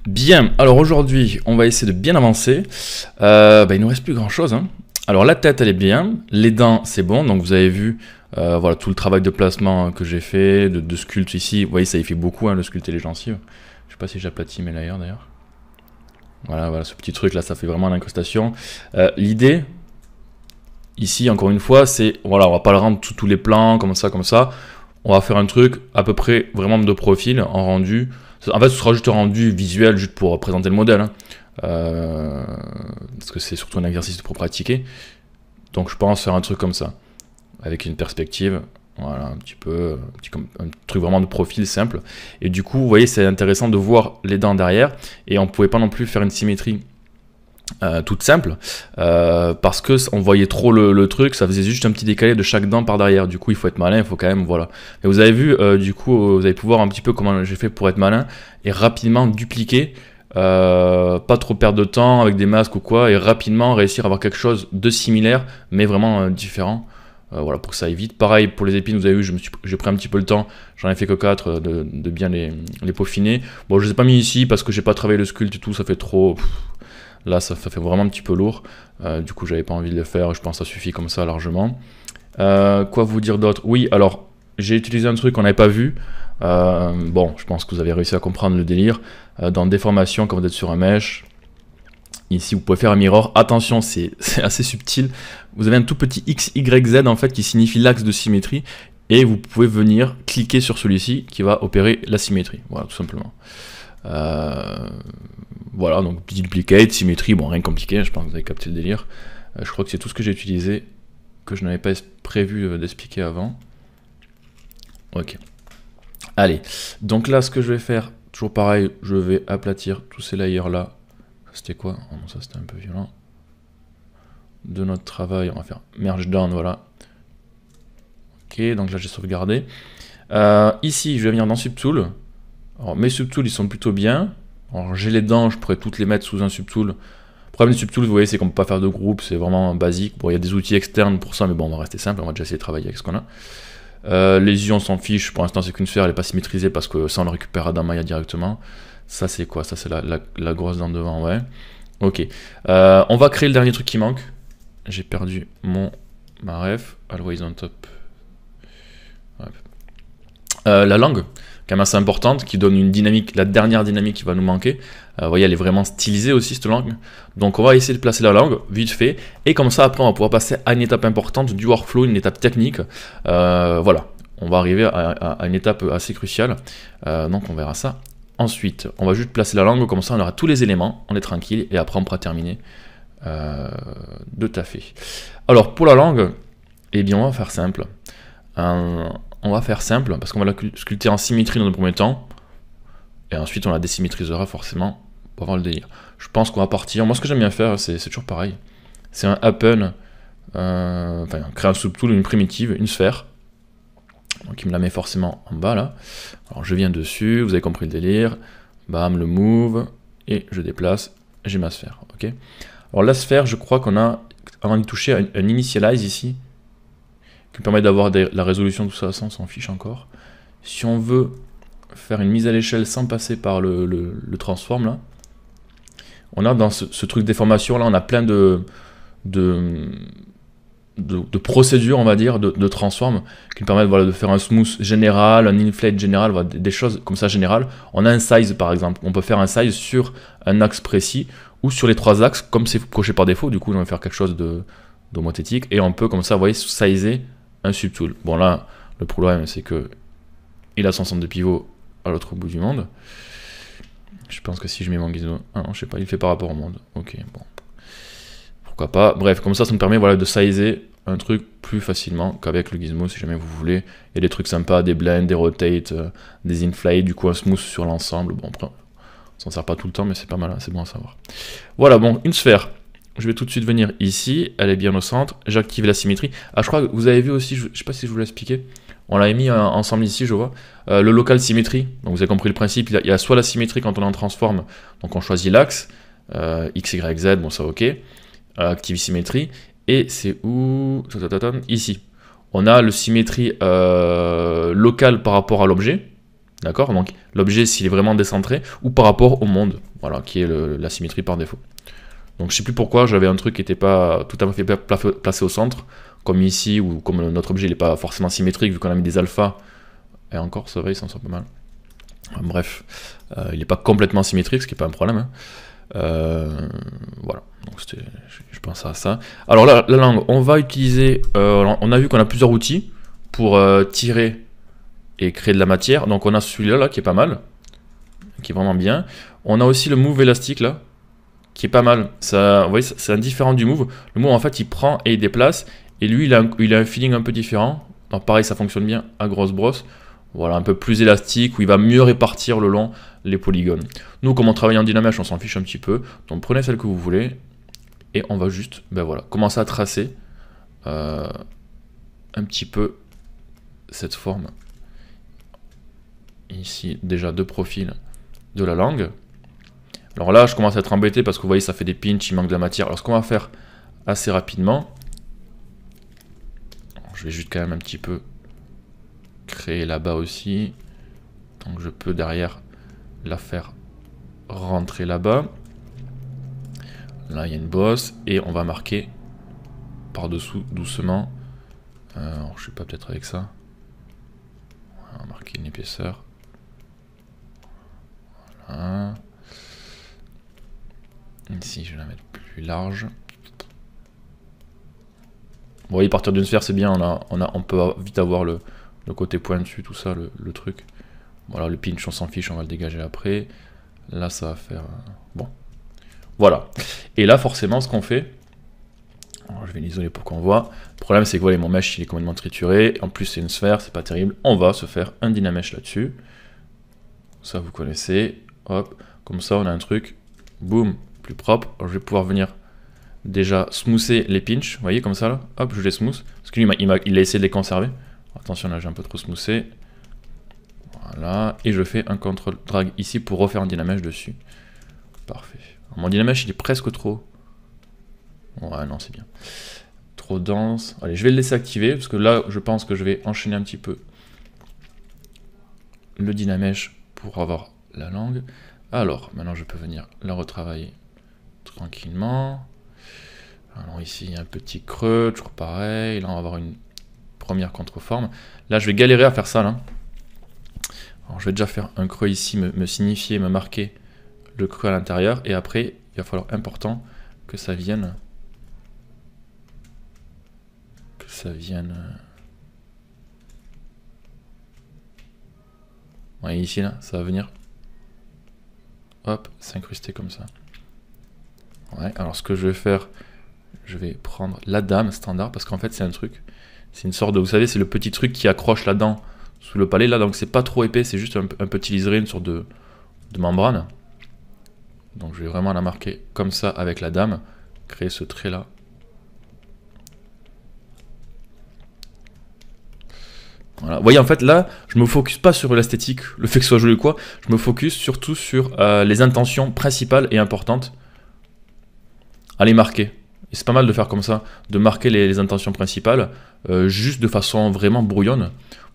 Bien, alors aujourd'hui, on va essayer de bien avancer. Il nous reste plus grand chose, hein. Alors la tête, elle est bien, les dents, c'est bon. Donc vous avez vu, voilà, tout le travail de placement que j'ai fait, de sculpte ici. Vous voyez, ça y fait beaucoup, hein, le sculpter les gencives. Je sais pas si j'aplatis mes layers d'ailleurs. Voilà, ce petit truc là, ça fait vraiment l'incrustation. L'idée, ici, encore une fois, c'est, voilà, on va pas le rendre tous les plans, comme ça, comme ça. On va faire un truc à peu près vraiment de profil, en rendu. En fait, ce sera juste un rendu visuel, juste pour présenter le modèle. Hein. Parce que c'est surtout un exercice pour pratiquer. Donc je pense faire un truc comme ça. Avec une perspective, voilà, un petit peu, un truc vraiment de profil simple. Et du coup, vous voyez, c'est intéressant de voir les dents derrière. Et on ne pouvait pas non plus faire une symétrie toute simple, parce que on voyait trop le truc, ça faisait juste un petit décalé de chaque dent par derrière. Du coup, il faut être malin, il faut quand même, voilà. Et vous avez vu, du coup, vous allez pouvoir un petit peu comment j'ai fait pour être malin et rapidement dupliquer, pas trop perdre de temps avec des masques ou quoi, et rapidement réussir à avoir quelque chose de similaire, mais vraiment différent. Voilà, pour que ça aille vite. Pareil pour les épines, vous avez vu, j'ai pris un petit peu le temps, j'en ai fait que 4 de bien les peaufiner. Bon, je les ai pas mis ici parce que j'ai pas travaillé le sculpte et tout, ça fait trop. Là, ça fait vraiment un petit peu lourd. Du coup, j'avais pas envie de le faire. Je pense que ça suffit comme ça largement. Quoi vous dire d'autre? Oui, alors, j'ai utilisé un truc qu'on n'avait pas vu. Bon, je pense que vous avez réussi à comprendre le délire. Dans déformation, quand vous êtes sur un mesh, ici, vous pouvez faire un mirror. Attention, c'est assez subtil. Vous avez un tout petit X, Y, Z, en fait, qui signifie l'axe de symétrie. Et vous pouvez venir cliquer sur celui-ci qui va opérer la symétrie. Voilà, tout simplement. Voilà, donc petit duplicate, symétrie, bon rien de compliqué, je pense que vous avez capté le délire. Je crois que c'est tout ce que j'ai utilisé, que je n'avais pas prévu d'expliquer avant. Ok. Allez, donc là ce que je vais faire, toujours pareil, je vais aplatir tous ces layers là. C'était quoi? Oh non, ça c'était un peu violent. De notre travail, on va faire merge down, voilà. Ok, donc là j'ai sauvegardé. Ici, je vais venir dans Subtool. Alors mes Subtools ils sont plutôt bien. Alors j'ai les dents, je pourrais toutes les mettre sous un subtool. Le problème des subtools, vous voyez, c'est qu'on ne peut pas faire de groupe, c'est vraiment basique. Bon, il y a des outils externes pour ça, mais bon, on va rester simple, on va déjà essayer de travailler avec ce qu'on a. Les yeux, on s'en fiche, pour l'instant c'est qu'une sphère, elle n'est pas symétrisée parce que ça on le récupérera dans Maya directement. Ça c'est quoi? Ça c'est la grosse dent devant, ouais. Ok. On va créer le dernier truc qui manque. J'ai perdu ma ref. Always on top. Ouais. La langue, quand même assez importante, qui donne une dynamique, la dernière dynamique qui va nous manquer. Vous voyez, elle est vraiment stylisée aussi cette langue. Donc on va essayer de placer la langue, vite fait, et comme ça après on va pouvoir passer à une étape importante du workflow, une étape technique. Voilà, on va arriver à une étape assez cruciale, donc on verra ça ensuite. On va juste placer la langue, comme ça on aura tous les éléments, on est tranquille, et après on pourra terminer de taffer. Alors pour la langue, eh bien on va faire simple. On va faire simple, parce qu'on va la sculpter en symétrie dans le premier temps, et ensuite on la désymétrisera forcément pour avoir le délire. Je pense qu'on va partir, moi ce que j'aime bien faire, c'est toujours pareil, c'est un happen, créer un subtool, une primitive, une sphère, donc il me la met forcément en bas là. Alors je viens dessus, vous avez compris le délire, bam, le move, et je déplace, j'ai ma sphère, ok. Alors la sphère, je crois qu'on a, avant d'y toucher, un initialize ici, qui permet d'avoir la résolution, tout ça, on s'en fiche encore. Si on veut faire une mise à l'échelle sans passer par le transform, là, on a dans ce truc déformation, là, on a plein de procédures, on va dire, de transform, qui nous permettent, voilà, de faire un smooth général, un inflate général, voilà, des choses comme ça générales. On a un size, par exemple. On peut faire un size sur un axe précis, ou sur les 3 axes, comme c'est coché par défaut, du coup, on va faire quelque chose d'homothétique, et on peut, comme ça, vous voyez, sizer un subtool. Bon là, le problème c'est que il a son centre de pivot à l'autre bout du monde. Je pense que si je mets mon gizmo... Ah non, je sais pas, il fait par rapport au monde. Ok, bon. Pourquoi pas. Bref, comme ça me permet, voilà, de sizer un truc plus facilement qu'avec le gizmo, si jamais vous voulez. Il y a des trucs sympas, des blends, des rotate, des inflate, du coup un smooth sur l'ensemble. Bon, après, on s'en sert pas tout le temps, mais c'est pas mal, hein, c'est bon à savoir. Voilà, bon, une sphère. Je vais tout de suite venir ici, elle est bien au centre, j'active la symétrie. Ah, je crois que vous avez vu aussi, je sais pas si je vous l'ai expliqué, on l'avait mis ensemble ici, je vois, le local symétrie. Donc vous avez compris le principe, il y a soit la symétrie quand on en transforme, donc on choisit l'axe, X, Y, Z, bon ça ok, active symétrie, et c'est où? Ici. On a le symétrie locale par rapport à l'objet, D'accord? Donc l'objet s'il est vraiment décentré, ou par rapport au monde, voilà, qui est la symétrie par défaut. Donc je sais plus pourquoi j'avais un truc qui n'était pas tout à fait placé au centre, comme ici, ou comme notre objet n'est pas forcément symétrique, vu qu'on a mis des alphas, et encore ça va, il s'en sort pas mal. Bref, il n'est pas complètement symétrique, ce qui n'est pas un problème. Hein. Voilà, donc je pense à ça. Alors là, la langue, on va utiliser, on a vu qu'on a plusieurs outils pour tirer et créer de la matière. Donc on a celui-là là, qui est pas mal, qui est vraiment bien. On a aussi le move élastique là, qui est pas mal. Ça, vous voyez, c'est indifférent du move. Le move en fait il prend et il déplace, et lui il a un feeling un peu différent. Donc pareil, ça fonctionne bien à grosse brosse. Voilà, un peu plus élastique, où il va mieux répartir le long les polygones. Nous, comme on travaille en Dynamesh, on s'en fiche un petit peu. Donc prenez celle que vous voulez, et on va juste, ben voilà, commencer à tracer un petit peu cette forme. Ici, déjà deux profils de la langue. Alors là, je commence à être embêté parce que vous voyez, ça fait des pinches, il manque de la matière. Alors ce qu'on va faire assez rapidement, je vais juste quand même un petit peu créer là-bas aussi. Donc je peux derrière la faire rentrer là-bas. Là, il y a une bosse et on va marquer par-dessous doucement. Alors, je sais pas, peut-être avec ça. On va marquer une épaisseur. Voilà. Ici, je vais la mettre plus large. Vous voyez, partir d'une sphère, c'est bien. On peut vite avoir le côté pointu, tout ça, le truc. Voilà, le pinch, on s'en fiche, on va le dégager après. Là, ça va faire... bon. Voilà. Et là, forcément, ce qu'on fait... Alors, je vais l'isoler pour qu'on voit. Le problème, c'est que voilà, mon mesh, il est complètement trituré. En plus, c'est une sphère, c'est pas terrible. On va se faire un Dynamesh là-dessus. Ça, vous connaissez. Hop. Comme ça, on a un truc. Boum. Plus propre. Alors, je vais pouvoir venir déjà smoother les pinches. Vous voyez, comme ça, là. Hop, je les smooth. Parce que lui, il a essayé de les conserver. Attention, là, j'ai un peu trop smoothé. Voilà. Et je fais un contrôle drag ici pour refaire un Dynamesh dessus. Parfait. Alors, mon Dynamesh, il est presque trop... ouais, non, c'est bien. Trop dense. Allez, je vais le laisser activer, parce que là, je pense que je vais enchaîner un petit peu le Dynamesh pour avoir la langue. Alors, maintenant, je peux venir la retravailler tranquillement. Alors ici, il y a un petit creux, toujours pareil. Là, on va avoir une première contreforme. Là, je vais galérer à faire ça, là. Alors, je vais déjà faire un creux ici, me signifier, me marquer le creux à l'intérieur. Et après, il va falloir important que ça vienne... ouais, ici, là, ça va venir... hop, s'incruster comme ça. Ouais, alors ce que je vais faire, je vais prendre la dame standard, parce qu'en fait, c'est un truc... c'est une sorte de... vous savez, c'est le petit truc qui accroche la dent sous le palais, là, donc c'est pas trop épais, c'est juste un petit liseré, une sorte de membrane. Donc je vais vraiment la marquer comme ça avec la dame, créer ce trait-là. Voilà. Vous voyez, en fait, là, je me focus pas sur l'esthétique, le fait que ce soit joli ou quoi, je me focus surtout sur les intentions principales et importantes à les marquer. Et c'est pas mal de faire comme ça, de marquer les intentions principales, juste de façon vraiment brouillonne,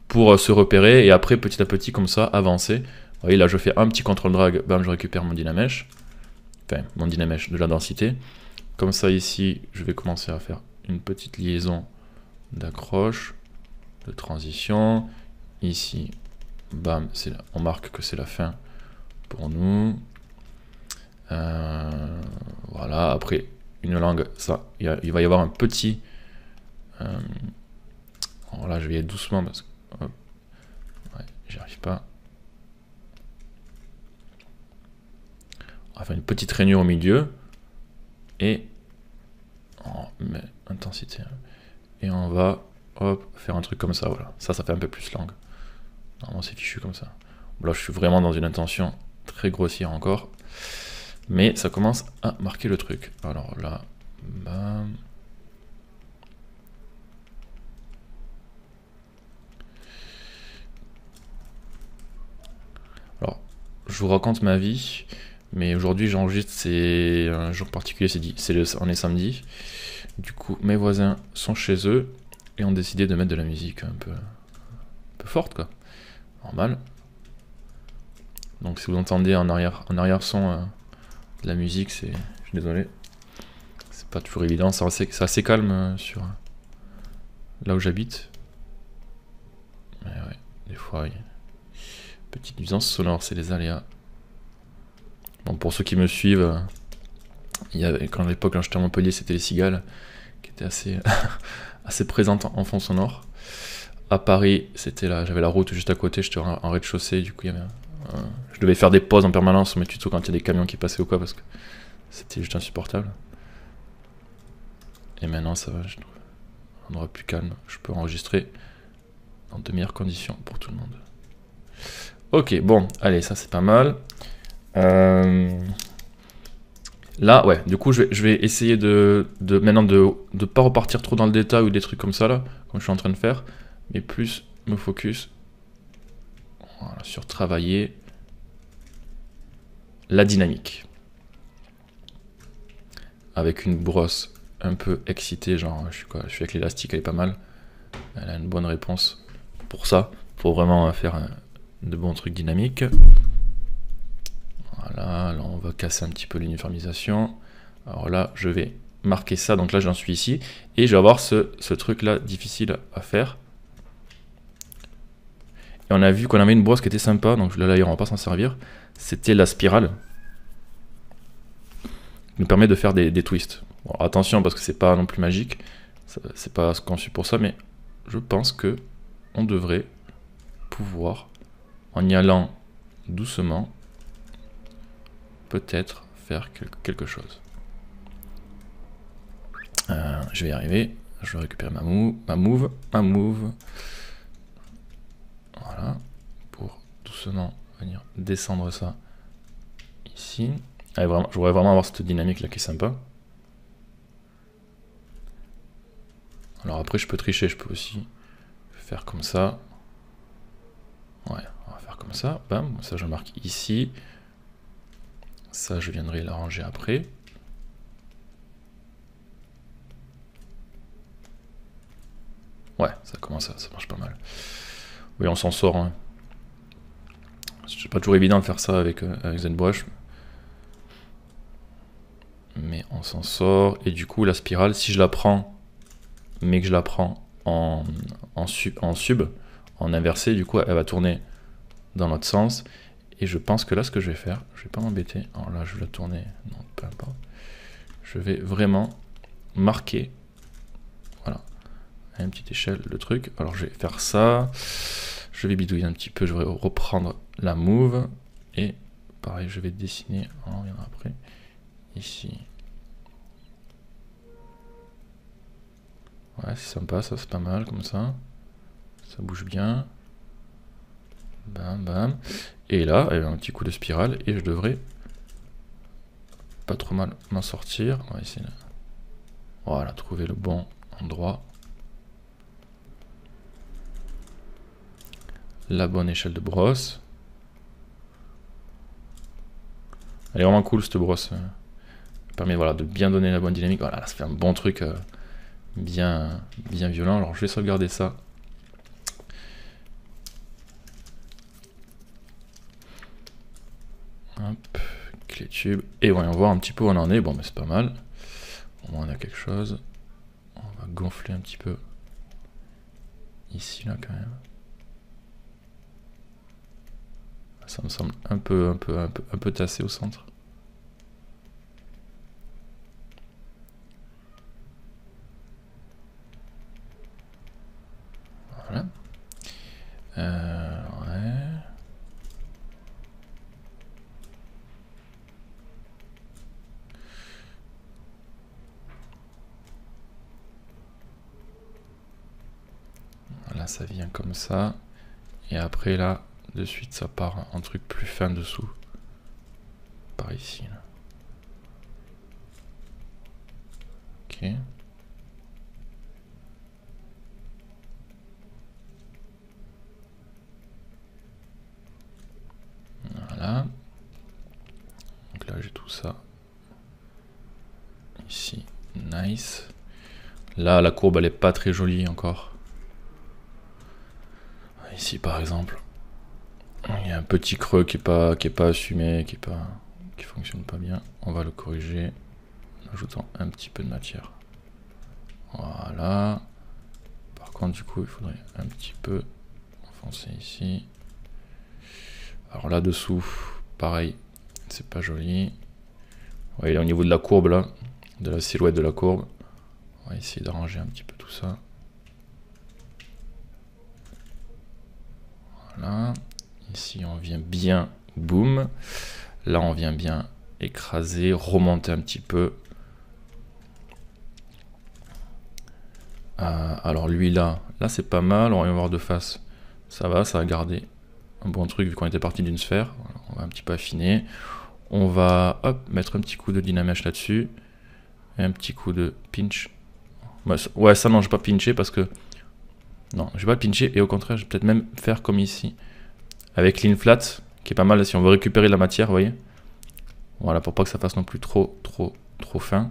pour se repérer, et après, petit à petit, comme ça, avancer. Vous voyez, là, je fais un petit contrôle drag, bam, je récupère mon Dynamesh, enfin, mon Dynamesh de la densité. Comme ça, ici, je vais commencer à faire une petite liaison d'accroche, de transition. Ici, bam, on marque que c'est la fin pour nous. Voilà, après, une langue, ça, il va y avoir un petit... alors là, je vais y aller doucement parce que... hop, ouais, j'y arrive pas. On va faire une petite rainure au milieu. Et... oh, mais intensité. Et on va... hop, faire un truc comme ça, voilà. Ça fait un peu plus langue. Normalement, c'est fichu comme ça. Là, je suis vraiment dans une intention très grossière encore. Mais ça commence à marquer le truc. Alors là, bam. Alors, je vous raconte ma vie. Mais aujourd'hui, j'enregistre, c'est un jour particulier, on est samedi. Du coup, mes voisins sont chez eux. Et ont décidé de mettre de la musique un peu forte, quoi. Normal. Donc si vous entendez en arrière-son de la musique, je suis désolé. C'est pas toujours évident, c'est assez calme sur là où j'habite. Mais ouais, des fois, il y a petite nuisance sonore, c'est les aléas. Bon, pour ceux qui me suivent, quand à l'époque, quand j'étais à Montpellier, c'était les cigales qui étaient assez, assez présentes en fond sonore. À Paris, c'était là, j'avais la route juste à côté, j'étais en rez-de-chaussée, du coup, je devais faire des pauses en permanence sur mes tutos quand il y a des camions qui passaient ou quoi, parce que c'était juste insupportable. Et maintenant, ça va, je trouve un endroit plus calme, je peux enregistrer dans de meilleures conditions pour tout le monde. Ok, bon, allez, ça c'est pas mal. Là, ouais, du coup, je vais essayer maintenant de pas repartir trop dans le détail ou des trucs comme ça, là, comme je suis en train de faire, mais plus me focus voilà, sur travailler la dynamique. Avec une brosse un peu excitée, genre, je suis avec l'élastique, elle est pas mal. Elle a une bonne réponse pour ça, pour vraiment faire de bons trucs dynamiques. Voilà, là on va casser un petit peu l'uniformisation. Alors là, je vais marquer ça, donc là j'en suis ici, et je vais avoir ce truc là difficile à faire. Et on a vu qu'on avait une brosse qui était sympa, donc là d'ailleurs on va pas s'en servir. C'était la spirale. Qui nous permet de faire des twists. Bon, attention parce que c'est pas non plus magique, c'est pas conçu pour ça, mais je pense que on devrait pouvoir, en y allant doucement, peut-être faire quelque chose. Je vais y arriver. Je vais récupérer ma move. Voilà. Pour doucement venir descendre ça ici. Je voudrais vraiment avoir cette dynamique là qui est sympa. Alors après je peux tricher, je peux aussi faire comme ça. Ouais, on va faire comme ça. Bam, ça je marque ici. Ça je viendrai l'arranger après. Ouais, ça commence ça marche pas mal. Oui, on s'en sort. Hein. C'est pas toujours évident de faire ça avec ZBrush. Mais on s'en sort. Et du coup, la spirale, si je la prends, mais que je la prends en sub, en inversé, du coup, elle va tourner dans l'autre sens. Et je pense que là, ce que je vais faire, je vais pas m'embêter. Alors là, je vais la tourner. Non, peu importe. Je vais vraiment marquer. Voilà. À une petite échelle, le truc. Alors, je vais faire ça. Je vais bidouiller un petit peu. Je vais reprendre la move. Et pareil, je vais dessiner. On reviendra après. Ici. Ouais, c'est sympa, ça c'est pas mal comme ça. Ça bouge bien. Bam, bam. Et là, un petit coup de spirale et je devrais pas trop mal m'en sortir. On va essayer de... Voilà, trouver le bon endroit. La bonne échelle de brosse. Elle est vraiment cool cette brosse. Elle permet voilà, de bien donner la bonne dynamique. Voilà, ça fait un bon truc bien violent. Alors je vais sauvegarder ça. Hop, clé tube. Et voyons voir un petit peu où on en est. Bon, mais c'est pas mal. Au moins on a quelque chose. On va gonfler un petit peu. Ici, là, quand même. Ça me semble un peu tassé au centre. Voilà. Ouais. Là, ça vient comme ça. Et après, là, de suite, ça part un truc plus fin dessous. Par ici, là. Ok. Voilà. Donc là, j'ai tout ça. Ici, nice. Là, la courbe, elle est pas très jolie encore. Ici, par exemple. Il y a un petit creux qui est pas assumé, qui fonctionne pas bien. On va le corriger en ajoutant un petit peu de matière. Voilà. Par contre, du coup, il faudrait un petit peu enfoncer ici. Alors là-dessous, pareil, c'est pas joli. Ouais, il est au niveau de la courbe là, de la silhouette de la courbe. On va essayer d'arranger un petit peu tout ça. Voilà. Ici, on vient bien, boum. Là, on vient bien écraser, remonter un petit peu. Alors lui là c'est pas mal, on va y voir de face. Ça va garder un bon truc vu qu'on était parti d'une sphère. Voilà, on va un petit peu affiner. On va hop, mettre un petit coup de Dynamesh là-dessus. Et un petit coup de pinch. Ouais, ça non, je vais pas pincher parce que... Non, je vais pas pincher et au contraire, je vais peut-être même faire comme ici. Avec l'inflat, qui est pas mal si on veut récupérer de la matière, vous voyez. Voilà, pour pas que ça fasse non plus trop fin.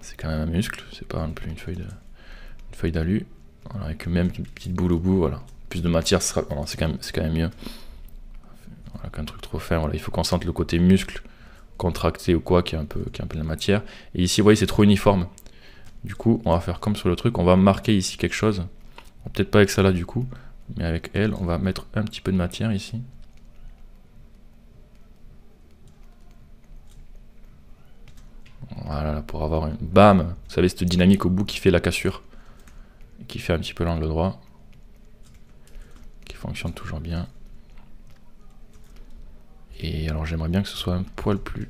C'est quand même un muscle, c'est pas non plus une feuille d'alu. Voilà, avec même une petite boule au bout, voilà. Plus de matière, c'est quand même mieux. Voilà, qu'un truc trop fin, voilà. Il faut qu'on sente le côté muscle contracté ou quoi, qui est un peu de la matière. Et ici, vous voyez, c'est trop uniforme. Du coup, on va faire comme sur le truc, on va marquer ici quelque chose. Peut-être pas avec ça là du coup, mais avec elle, on va mettre un petit peu de matière ici. Voilà, pour avoir une... Bam! Vous savez, cette dynamique au bout qui fait la cassure. Qui fait un petit peu l'angle droit. Qui fonctionne toujours bien. Et alors j'aimerais bien que ce soit un poil plus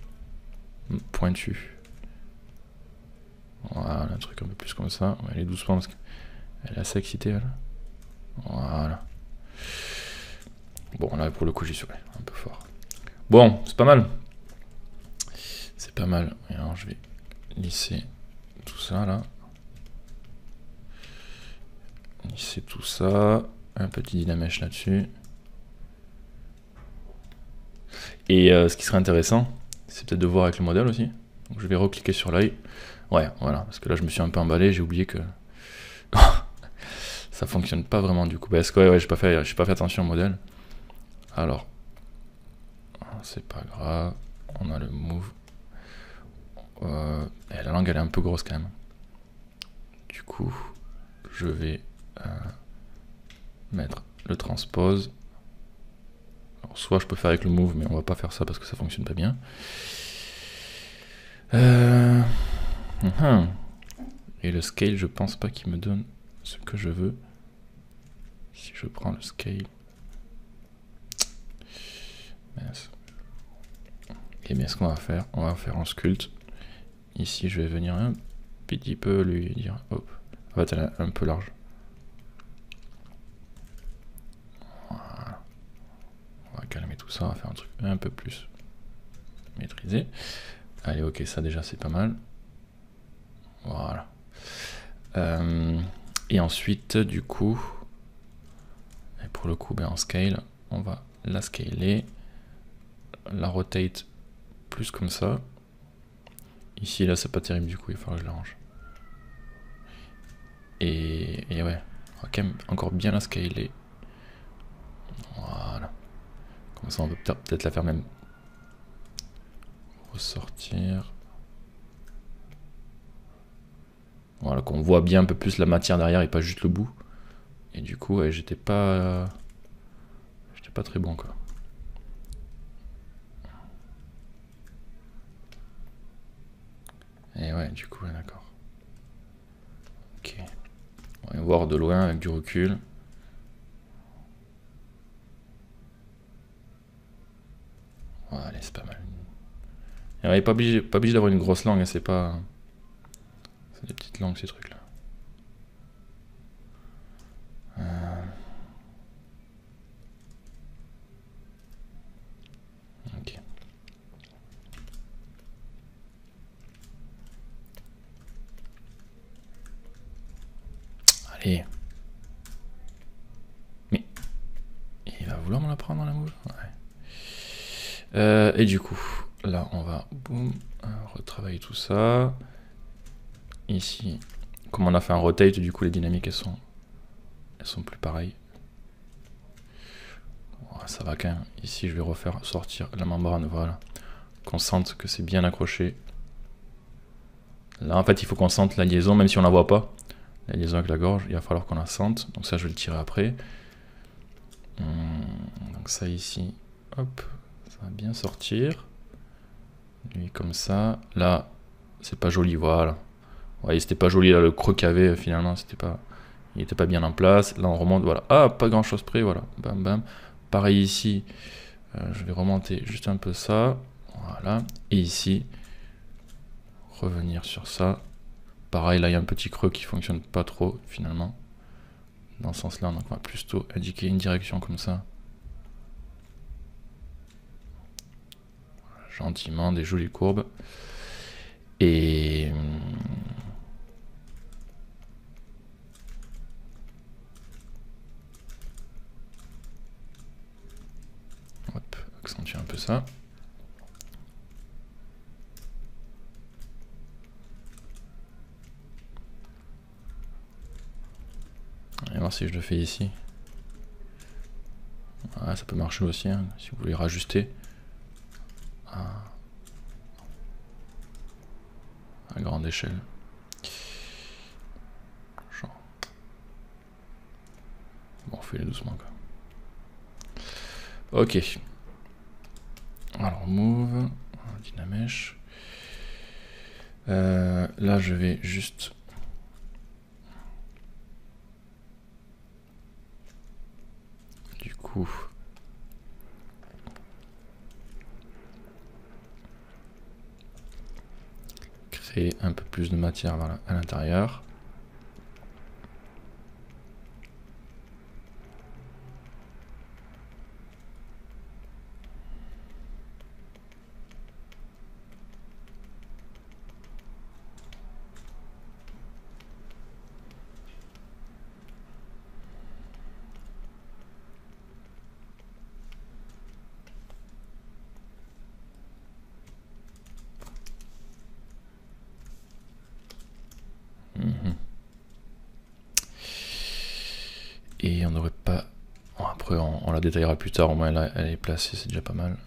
pointu. Voilà, un truc un peu plus comme ça. On va aller doucement parce qu'elle est assez excitée. Elle. Voilà. Bon, là pour le coup j'y suis un peu fort. Bon, c'est pas mal. C'est pas mal. Et alors je vais lisser tout ça là. Lisser tout ça. Un petit Dynamesh là-dessus. Et ce qui serait intéressant, c'est peut-être de voir avec le modèle aussi. Donc je vais recliquer sur l'œil. Ouais, voilà, parce que là je me suis un peu emballé, j'ai oublié que ça fonctionne pas vraiment du coup. Parce que ouais, j'ai pas fait attention au modèle. Alors, c'est pas grave, on a le move. La langue elle est un peu grosse quand même. Du coup, je vais mettre le transpose. Alors, soit je peux faire avec le move, mais on va pas faire ça parce que ça fonctionne pas bien. Et le scale, je pense pas qu'il me donne ce que je veux. Si je prends le scale. Et bien ce qu'on va faire, on va faire en sculpt. Ici je vais venir un petit peu lui dire hop. En fait elle est un peu large. Voilà. On va calmer tout ça, on va faire un truc un peu plus maîtrisé. Allez ok, ça déjà c'est pas mal. Voilà. Et ensuite du coup, et pour le coup ben, en scale, on va la scaler, la rotate plus comme ça. Ici là c'est pas terrible du coup, il faudra que je l'arrange. Et ouais, on va quand même encore bien la scaler. Voilà. Comme ça on peut peut-être la faire même ressortir. Voilà, qu'on voit bien un peu plus la matière derrière et pas juste le bout. Et du coup, ouais, j'étais pas très bon quoi. Et ouais, du coup, ouais, d'accord. Ok. On va voir de loin avec du recul. Voilà, allez, c'est pas mal. Et ouais, pas obligé d'avoir une grosse langue, hein, c'est pas... C'est des petites langues ces trucs là. Ok. Allez. Mais... Il va vouloir me la prendre dans la mouche. Ouais. Et du coup, là on va boum, retravailler tout ça. Ici, comme on a fait un rotate, du coup les dynamiques elles sont plus pareilles. Oh, ça va quand même. Ici, je vais refaire sortir la membrane, voilà. Qu'on sente que c'est bien accroché. Là, en fait, il faut qu'on sente la liaison, même si on la voit pas. La liaison avec la gorge, il va falloir qu'on la sente. Donc ça, je vais le tirer après. Donc ça ici, hop, ça va bien sortir. Lui comme ça. Là, c'est pas joli, voilà. Vous voyez, c'était pas joli là, le creux qu'il y avait finalement, il était pas bien en place. Là, on remonte, voilà. Ah, pas grand chose près, voilà. Bam, bam. Pareil ici, je vais remonter juste un peu ça. Voilà. Et ici, revenir sur ça. Pareil, là, il y a un petit creux qui fonctionne pas trop finalement. Dans ce sens-là, donc on va plutôt indiquer une direction comme ça. Gentiment, des jolies courbes. Et hop, accentuer un peu ça. Et voir si je le fais ici. Ouais, ça peut marcher aussi, hein, si vous voulez rajuster à grande échelle. Genre. Bon, fais-les doucement quoi. Ok. Alors move, Dynamèche. Là je vais juste du coup créer un peu plus de matière, voilà, à l'intérieur. Et on n'aurait pas... Bon, après on la détaillera plus tard, au moins là elle est placée, c'est déjà pas mal.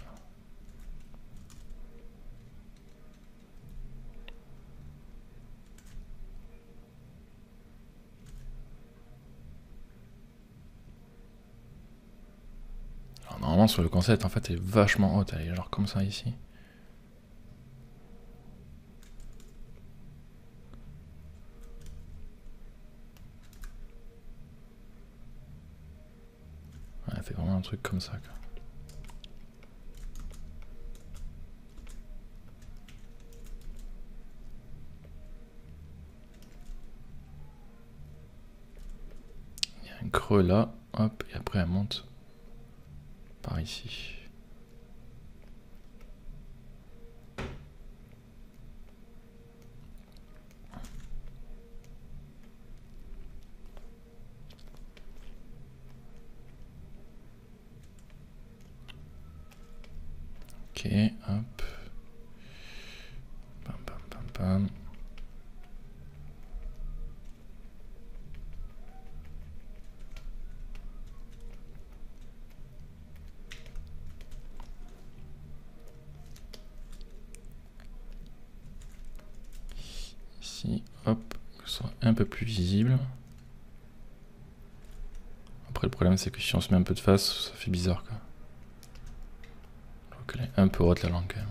Alors, normalement sur le concept en fait elle est vachement haute, elle est genre comme ça ici. Ouais, elle fait vraiment un truc comme ça quoi. Il y a un creux là, hop, et après elle monte par ici. Ok, hop. Pam, pam, pam, pam. Ici, hop, que ce soit un peu plus visible. Après le problème c'est que si on se met un peu de face, ça fait bizarre quoi. Donc elle est un peu haute la langue quand même.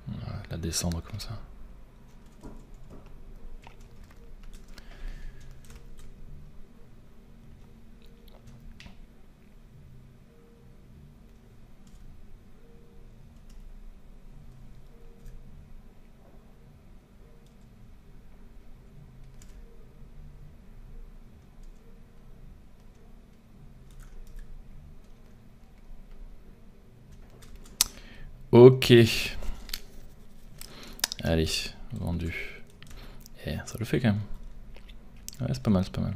On va la descendre comme ça. Ok. Allez, vendu. Et ça le fait quand même. Ouais, c'est pas mal, c'est pas mal.